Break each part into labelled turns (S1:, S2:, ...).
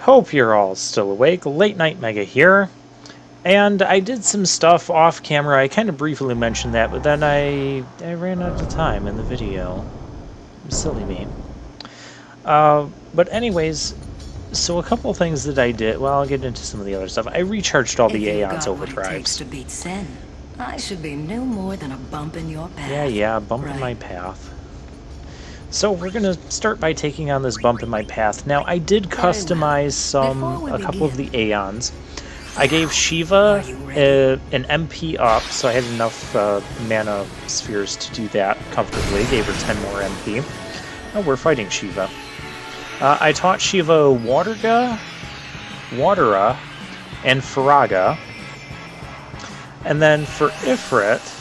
S1: Hope you're all still awake. Late Night Mega here. And I did some stuff off camera. I kind of briefly mentioned that, but then I ran out of time in the video. Silly me. But anyways, so a couple things that I did. Well, I'll get into some of the other stuff. I recharged all the Aeon's overdrives.
S2: To beat Sin, I should be no more than a bump in your path.
S1: Yeah, bump in my path. So we're gonna start by taking on this bump in my path. Now I did customize a couple of the Aeons. I gave Shiva an MP up, so I had enough mana spheres to do that comfortably. Gave her 10 more MP. Oh, we're fighting Shiva. I taught Shiva Watera, and Faraga. And then for Ifrit,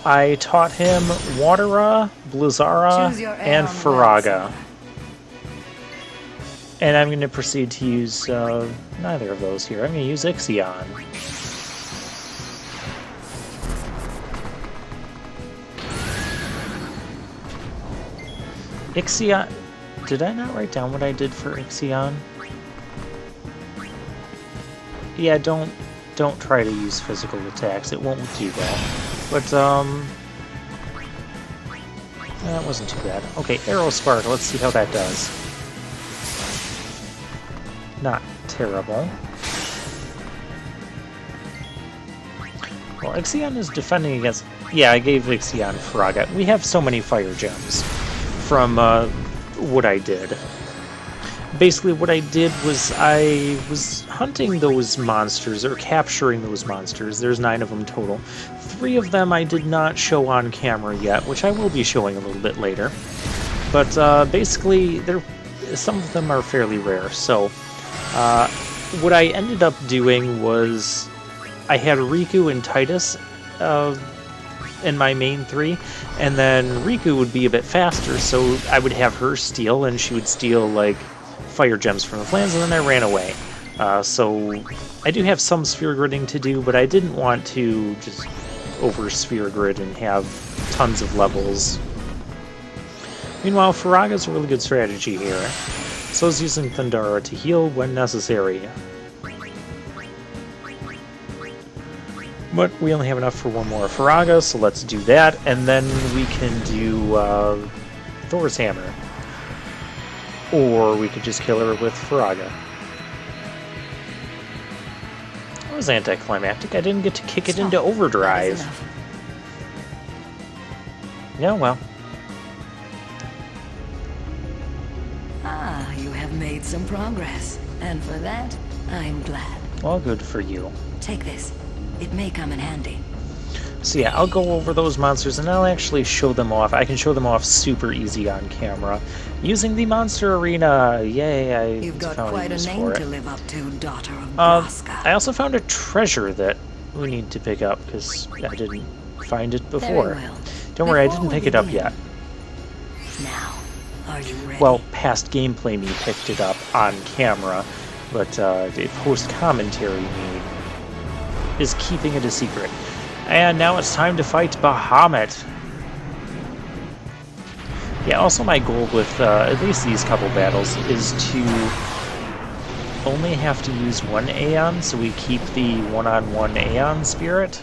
S1: I taught him Watera, Blizzara, and Faraga. And I'm going to proceed to use neither of those here. I'm going to use Ixion. Ixion... Did I not write down what I did for Ixion? Yeah, don't try to use physical attacks. It won't do well. But, that wasn't too bad. Okay, Arrow Spark, let's see how that does. Not terrible. Well, Ixion is defending against... Yeah, I gave Ixion Faraga. We have so many fire gems from what I did. Basically, what I did was I was hunting those monsters, or capturing those monsters. There's 9 of them total. 3 of them I did not show on camera yet, which I will be showing a little bit later. But basically, some of them are fairly rare. So what I ended up doing was I had Riku and Titus in my main 3, and then Riku would be a bit faster, so I would have her steal, and she would steal, like, fire gems from the clans, and then I ran away. So I do have some sphere gridding to do, but I didn't want to just over sphere grid and have tons of levels. Meanwhile, Faraga's a really good strategy here. So is using Thundara to heal when necessary. But we only have enough for one more Faraga, so let's do that, and then we can do Thor's Hammer. Or we could just kill her with Faraga. That was anticlimactic. I didn't get to kick it into overdrive. Yeah, well.
S2: Ah, you have made some progress. And for that, I'm glad.
S1: Well, good for you.
S2: Take this. It may come in handy.
S1: So yeah, I'll go over those monsters and I'll actually show them off. I can show them off super easy on camera using the Monster Arena. Yay,
S2: You've got
S1: found
S2: quite a name to live up to, daughter of
S1: I also found a treasure that we need to pick up because I didn't find it before.
S2: Very well.
S1: Don't worry, I didn't pick it up yet.
S2: Now, are you ready?
S1: Well, past gameplay me picked it up on camera, but the post-commentary me is keeping it a secret. And now it's time to fight Bahamut. Yeah, also my goal with at least these couple battles is to only have to use one Aeon, so we keep the one-on-one Aeon spirit.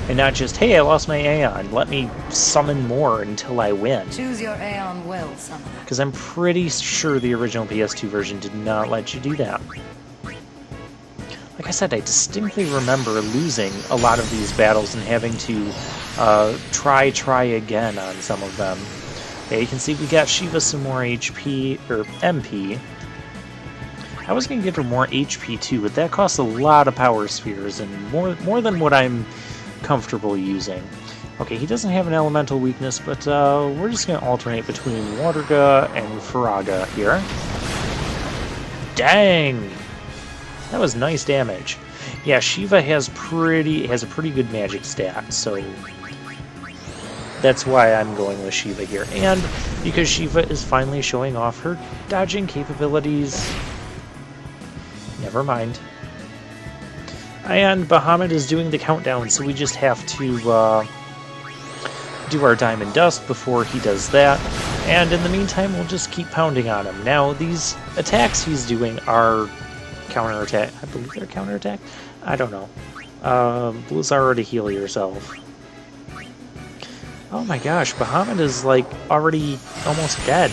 S1: And not just, hey, I lost my Aeon, let me summon more until I win.
S2: Choose your Aeon well, summoner.
S1: Because I'm pretty sure the original PS2 version did not let you do that. Like I said, I distinctly remember losing a lot of these battles and having to try again on some of them. Yeah, you can see we got Shiva some more HP, or MP. I was going to give her more HP too, but that costs a lot of power spheres and more than what I'm comfortable using. Okay, he doesn't have an elemental weakness, but we're just going to alternate between Watera and Faraga here. Dang! That was nice damage. Yeah, Shiva has a pretty good magic stat, so that's why I'm going with Shiva here. And because Shiva is finally showing off her dodging capabilities. Never mind. And Bahamut is doing the countdown, so we just have to do our Diamond Dust before he does that. And in the meantime, we'll just keep pounding on him. Now, these attacks he's doing are counterattack. I believe they're counterattack? I don't know. Blizzard to heal yourself. Oh my gosh, Bahamut is like already almost dead.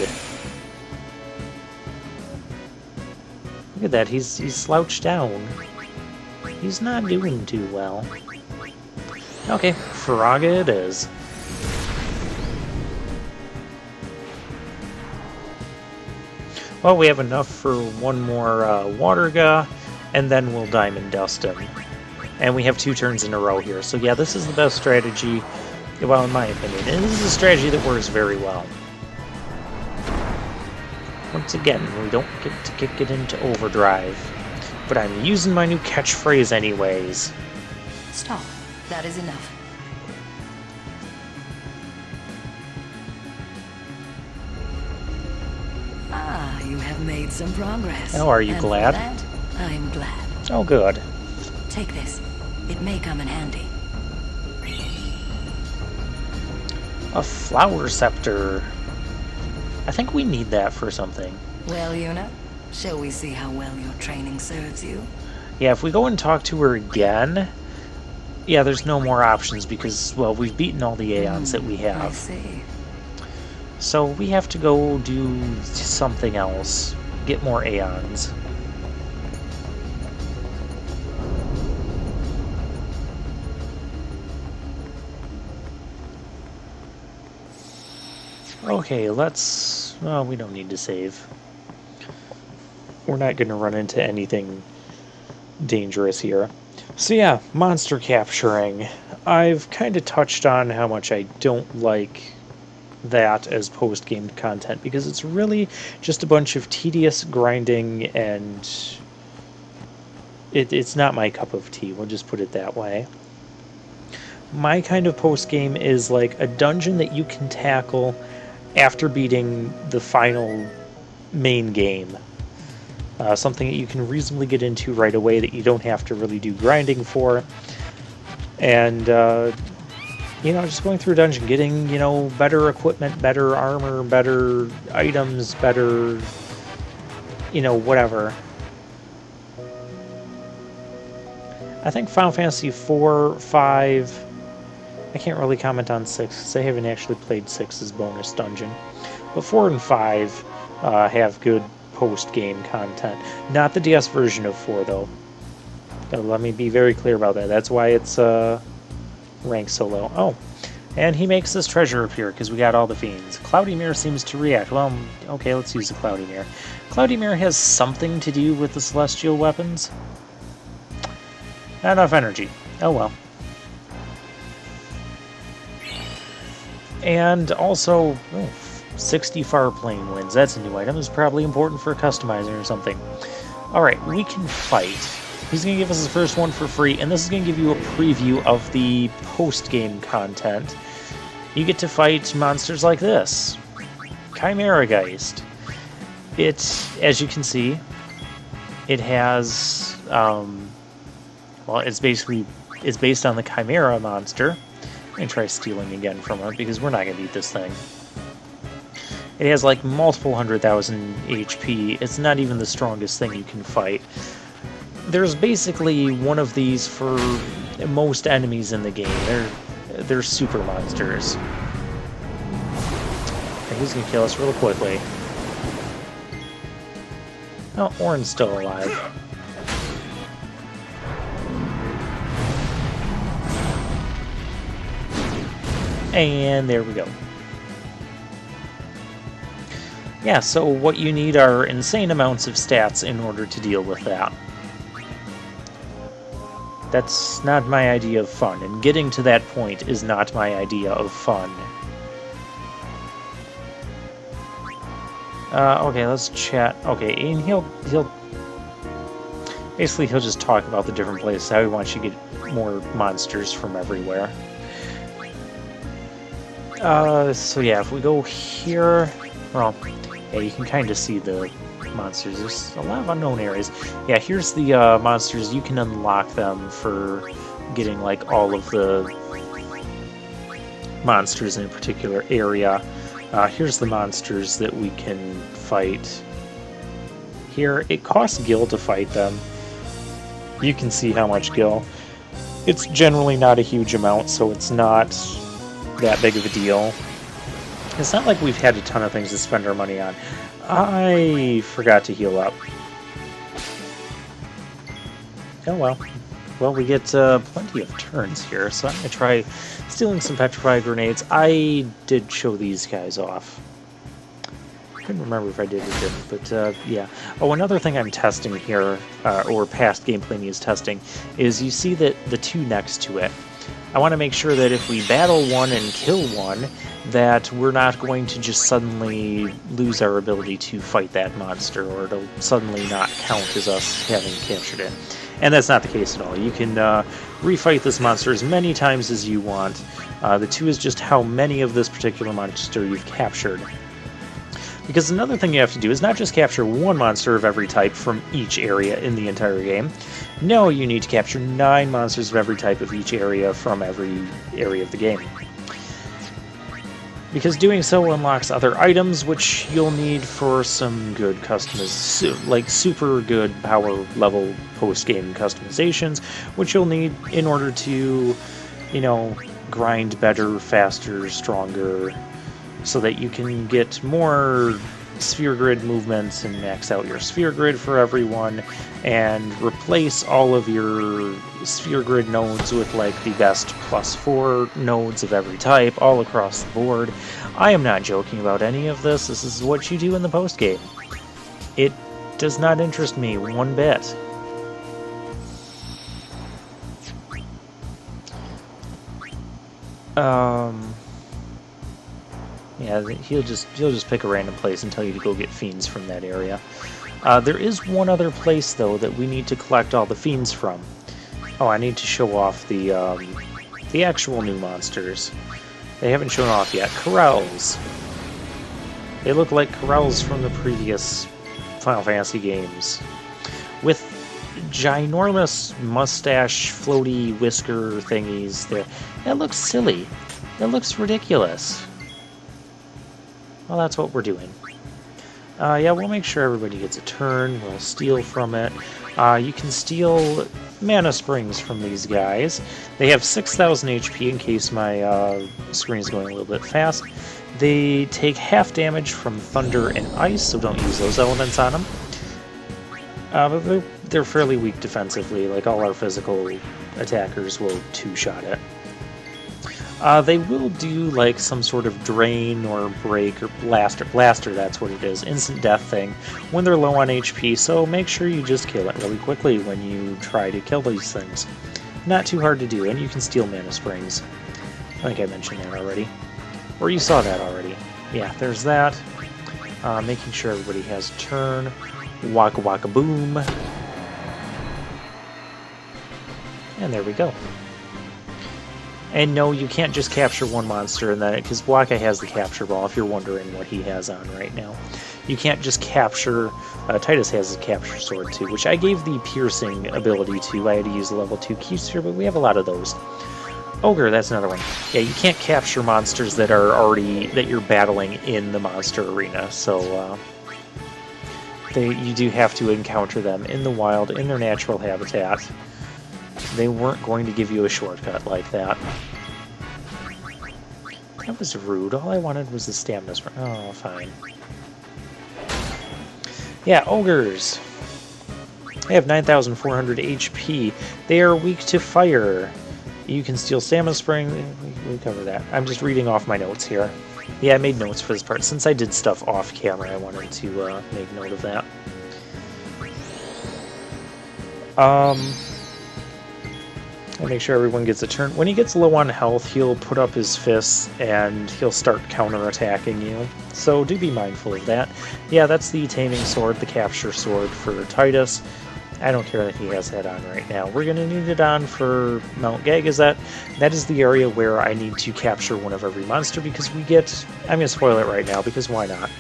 S1: Look at that, he's slouched down. He's not doing too well. Okay, Firaga it is. Well, we have enough for one more Waterga, and then we'll Diamond Dust him. And we have 2 turns in a row here. So yeah, this is the best strategy, well, in my opinion. And this is a strategy that works very well. Once again, we don't get to kick it into overdrive. But I'm using my new catchphrase anyways.
S2: Stop. That is enough. Ah, you have made some progress.
S1: Oh, are you
S2: And
S1: glad?
S2: For that, I'm glad.
S1: Oh, good.
S2: Take this. It may come in handy.
S1: A flower scepter. I think we need that for something.
S2: Well, Yuna, shall we see how well your training serves you?
S1: Yeah, if we go and talk to her again... Yeah, there's no more options because, well, we've beaten all the Aeons that we
S2: I
S1: have.
S2: see.
S1: So we have to go do something else. Get more Aeons. Okay, let's... Well, we don't need to save. We're not going to run into anything dangerous here. So yeah, monster capturing. I've kind of touched on how much I don't like that as post-game content, because it's really just a bunch of tedious grinding, and it's not my cup of tea, we'll just put it that way. My kind of post-game is like a dungeon that you can tackle after beating the final main game. Something that you can reasonably get into right away that you don't have to really do grinding for. And, you know, just going through a dungeon, getting, you know, better equipment, better armor, better items, better, you know, whatever. I think Final Fantasy 4, 5... I can't really comment on 6 because I haven't actually played 6's bonus dungeon. But 4 and 5 have good post-game content. Not the DS version of 4, though. Let me be very clear about that. That's why it's ranked so low. Oh, and he makes this treasure appear because we got all the fiends. Cloudy Mirror seems to react. Well, okay, let's use the Cloudy Mirror. Cloudy Mirror has something to do with the celestial weapons. Not enough energy. Oh well. And also, 60 Farplane wins. That's a new item. It's probably important for customizing or something. Alright, we can fight. He's going to give us his first one for free, and this is going to give you a preview of the post-game content. You get to fight monsters like this. Chimera Geist. It, as you can see, it has, well, it's based on the Chimera monster. I'm going to try stealing again from her, because we're not going to beat this thing. It has like multiple 100,000 HP. It's not even the strongest thing you can fight. There's basically one of these for most enemies in the game. They're super monsters. Okay, he's going to kill us real quickly. Oh, Orin's still alive. And there we go. Yeah, so what you need are insane amounts of stats in order to deal with that. That's not my idea of fun, and getting to that point is not my idea of fun. Okay, let's chat. Okay, and he'll basically he'll just talk about the different places, how he wants you to get more monsters from everywhere. So yeah, if we go here, well, yeah, you can kind of see the monsters. There's a lot of unknown areas. Yeah, here's the monsters. You can unlock them for getting like all of the monsters in a particular area. Here's the monsters that we can fight. Here, it costs gil to fight them. You can see how much gil. It's generally not a huge amount, so it's not that big of a deal. It's not like we've had a ton of things to spend our money on. I forgot to heal up. Oh well. Well, we get plenty of turns here, so I'm going to try stealing some petrified grenades. I did show these guys off. I couldn't remember if I did or didn't, but yeah. Oh, another thing I'm testing here, or past gameplay needs testing, is you see that the two next to it. I want to make sure that if we battle one and kill one, that we're not going to just suddenly lose our ability to fight that monster, or it'll suddenly not count as us having captured it. And that's not the case at all. You can refight this monster as many times as you want. The two is just how many of this particular monster you've captured. Because another thing you have to do is not just capture one monster of every type from each area in the entire game. No, you need to capture 9 monsters of every type of each area from every area of the game. Because doing so unlocks other items, which you'll need for some good customization, like super good power level post-game customizations, which you'll need in order to, you know, grind better, faster, stronger, so that you can get more sphere grid movements and max out your sphere grid for everyone, and replace all of your sphere grid nodes with like the best +4 nodes of every type all across the board. I am not joking about any of this. This is what you do in the post game. It does not interest me one bit. Yeah, he'll just pick a random place and tell you to go get fiends from that area. There is one other place though that we need to collect all the fiends from. Oh, I need to show off the actual new monsters. They haven't shown off yet. Corels. They look like Corels from the previous Final Fantasy games, with ginormous mustache, floaty whisker thingies. That looks silly. That looks ridiculous. Well, that's what we're doing. Yeah, we'll make sure everybody gets a turn. We'll steal from it. You can steal mana springs from these guys. They have 6,000 HP in case my screen is going a little bit fast. They take half damage from thunder and ice, so don't use those elements on them. But they're fairly weak defensively. Like, all our physical attackers will two-shot it. They will do like some sort of drain or break or blaster. Blaster, that's what it is. Instant death thing when they're low on HP, so make sure you just kill it really quickly when you try to kill these things. Not too hard to do, and you can steal mana springs. I think I mentioned that already. Or you saw that already. Yeah, there's that. Making sure everybody has a turn. Waka waka boom. And there we go. And no, you can't just capture one monster and then, because Waka has the capture ball, if you're wondering what he has on right now. You can't just capture, Titus has the capture sword too, which I gave the piercing ability to. I had to use a level 2 key sphere, but we have a lot of those. Ogre, that's another one. Yeah, you can't capture monsters that are already, that you're battling in the monster arena, so you do have to encounter them in the wild, in their natural habitat. They weren't going to give you a shortcut like that. That was rude. All I wanted was the stamina spring. Oh, fine. Yeah, ogres. They have 9,400 HP. They are weak to fire. You can steal stamina spring. We cover that. I'm just reading off my notes here. Yeah, I made notes for this part. Since I did stuff off camera, I wanted to make note of that. I'll make sure everyone gets a turn. When he gets low on health, he'll put up his fists and he'll start counterattacking you. So do be mindful of that. Yeah, that's the taming sword, the capture sword for Titus. I don't care that he has that on right now. We're going to need it on for Mount Gagazet. That is the area where I need to capture one of every monster because we get... I'm going to spoil it right now because why not?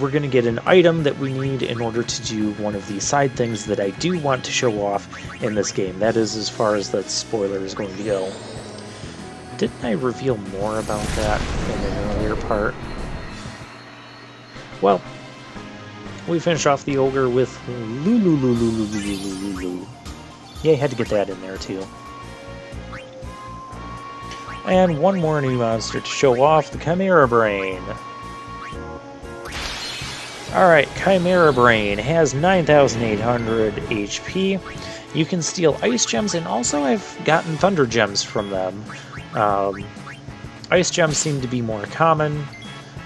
S1: We're going to get an item that we need in order to do one of the side things that I do want to show off in this game. That is as far as that spoiler is going to go. Didn't I reveal more about that in an earlier part? well, we finish off the ogre with Lulu. Yeah, I had to get that in there too. And one more new monster to show off, the Chimera Brain. Alright, Chimera Brain has 9,800 HP. You can steal Ice Gems, and also I've gotten Thunder Gems from them. Ice Gems seem to be more common,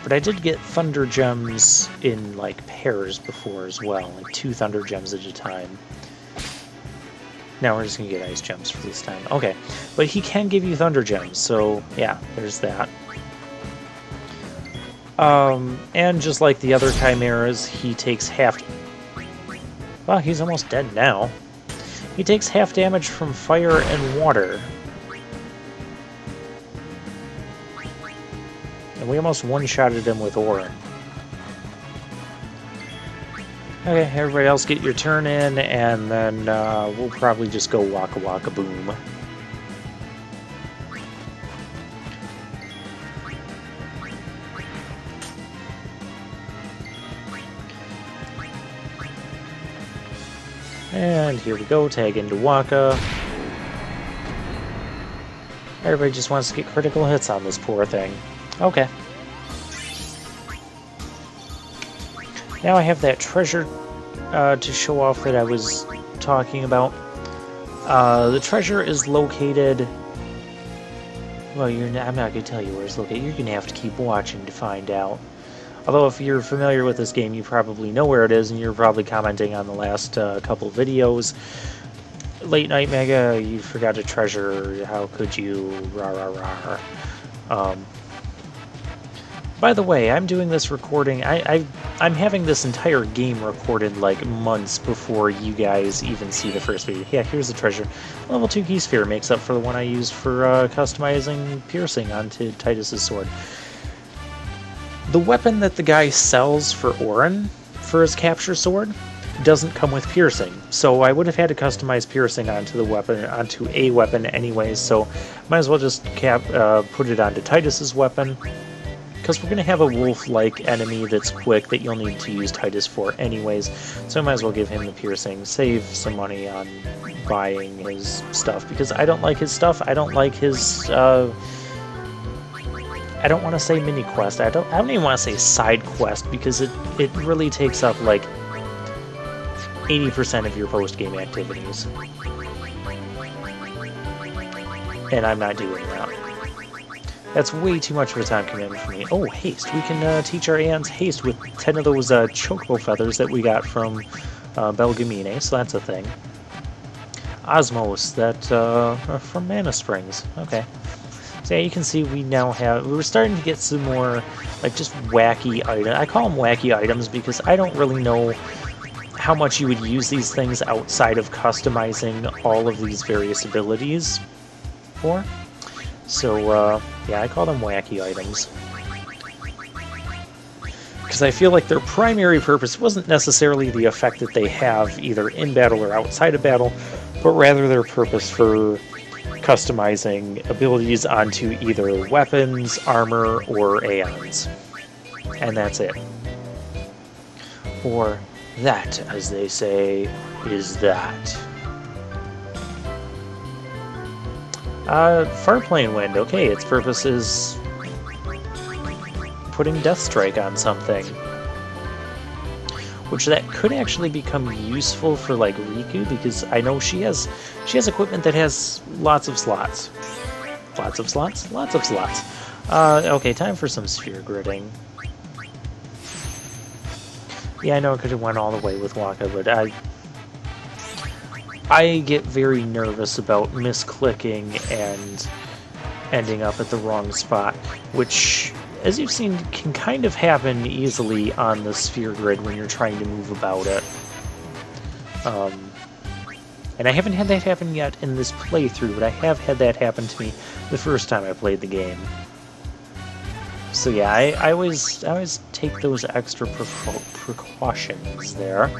S1: but I did get Thunder Gems in, like, pairs before as well, like 2 Thunder Gems at a time. Now we're just going to get Ice Gems for this time. Okay, but he can give you Thunder Gems, so yeah, there's that. And just like the other Chimeras, he takes half... Well, he's almost dead now. He takes half damage from fire and water. And we almost one-shotted him with Orin. Okay, everybody else get your turn in, and then we'll probably just go Waka Waka Boom. And here we go, tag into Waka. Everybody just wants to get critical hits on this poor thing. Okay. Now I have that treasure to show off that I was talking about. The treasure is located... Well, I'm not going to tell you where it's located. You're going to have to keep watching to find out. Although if you're familiar with this game, you probably know where it is, and you're probably commenting on the last couple videos. Late Night Mega, you forgot a treasure. How could you? Rah, rah, rah. By the way, I'm doing this recording. I'm having this entire game recorded like months before you guys even see the first video. Yeah, here's the treasure. Level 2 key sphere makes up for the one I used for customizing piercing onto Titus's sword. The weapon that the guy sells for Orin, for his capture sword, doesn't come with piercing. So I would have had to customize piercing onto the weapon, onto a weapon anyways, so might as well just put it onto Titus's weapon. Because we're going to have a wolf-like enemy that's quick that you'll need to use Titus for anyways, so I might as well give him the piercing, save some money on buying his stuff, because I don't like his stuff, I don't like his, I don't want to say mini quest. I don't even want to say side quest, because it really takes up like 80% of your post-game activities. And I'm not doing that. That's way too much of a time commitment for me. Oh, haste. We can teach our Aeons haste with 10 of those chocobo feathers that we got from Belgamine, so that's a thing. Osmos, that from Mana Springs. Okay. So yeah, you can see we're starting to get some more, like, just wacky items. I call them wacky items because I don't really know how much you would use these things outside of customizing all of these various abilities for. So, yeah, I call them wacky items. Because I feel like their primary purpose wasn't necessarily the effect that they have either in battle or outside of battle, but rather their purpose for customizing abilities onto either weapons, armor, or Aeons. And that's it. Or that, as they say, is that. Farplane Wind, okay, its purpose is putting Death Strike on something. Which that could actually become useful for, like, Riku, because I know she has equipment that has lots of slots. Lots of slots? Lots of slots. Okay, time for some sphere gridding. Yeah, I know I could have went all the way with Waka, but I get very nervous about misclicking and ending up at the wrong spot, which, as you've seen, can kind of happen easily on the sphere grid when you're trying to move about it. And I haven't had that happen yet in this playthrough, but I have had that happen to me the first time I played the game. So yeah, I always take those extra precautions there.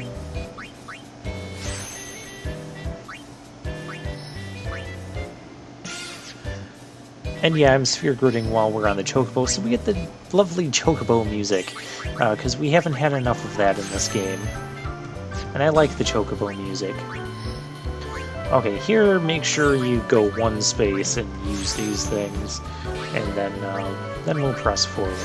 S1: And yeah, I'm sphere gridding while we're on the chocobo, so we get the lovely chocobo music, because we haven't had enough of that in this game. And I like the chocobo music. Okay, here, make sure you go one space and use these things, and then we'll press forward.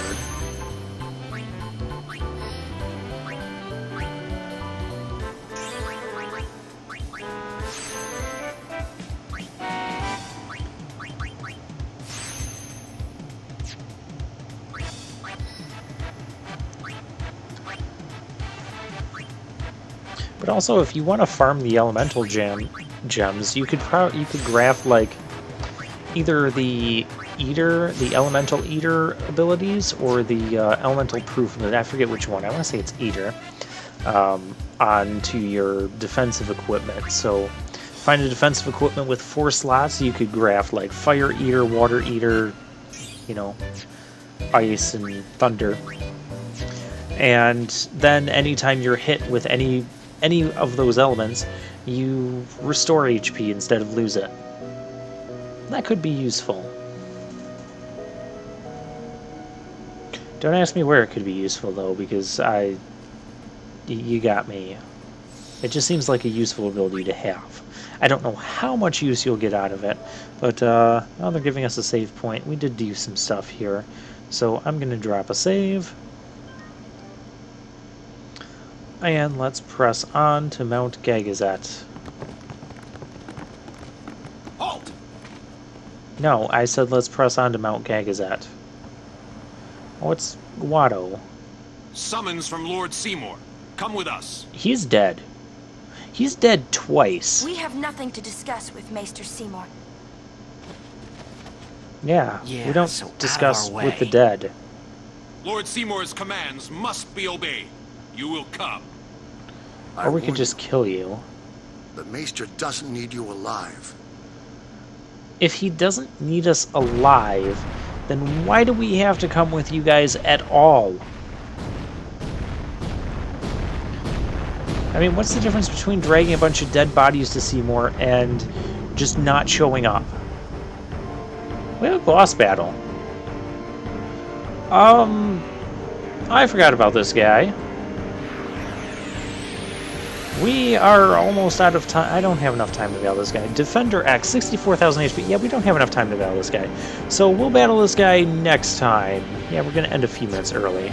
S1: But also, if you want to farm the elemental gems, you could grab like either the elemental eater abilities, or the elemental proof. I forget which one. I want to say it's eater. Onto your defensive equipment. So, find a defensive equipment with 4 slots. You could graft like fire eater, water eater, you know, ice and thunder. And then anytime you're hit with any of those elements, you restore HP instead of lose it. That could be useful. Don't ask me where it could be useful though, because you got me. It just seems like a useful ability to have. I don't know how much use you'll get out of it, but oh, they're giving us a save point. We did do some stuff here, so I'm gonna drop a save. And let's press on to Mount Gagazet.
S3: Halt!
S1: No, I said let's press on to Mount Gagazet. Oh, it's Watto.
S3: Summons from Lord Seymour. Come with us.
S1: He's dead. He's dead twice.
S4: We have nothing to discuss with Maester Seymour.
S1: Yeah, we don't
S5: so out of
S1: discuss
S5: our
S1: with the
S5: way.
S1: dead.
S3: Lord Seymour's commands must be obeyed. You will come.
S1: Or we could just kill you.
S6: The Maester doesn't need you alive.
S1: If he doesn't need us alive, then why do we have to come with you guys at all? I mean, what's the difference between dragging a bunch of dead bodies to Seymour and just not showing up? We have a boss battle. I forgot about this guy. We are almost out of time. I don't have enough time to battle this guy. Defender X, 64,000 HP. Yeah, we don't have enough time to battle this guy. So we'll battle this guy next time. Yeah, we're going to end a few minutes early.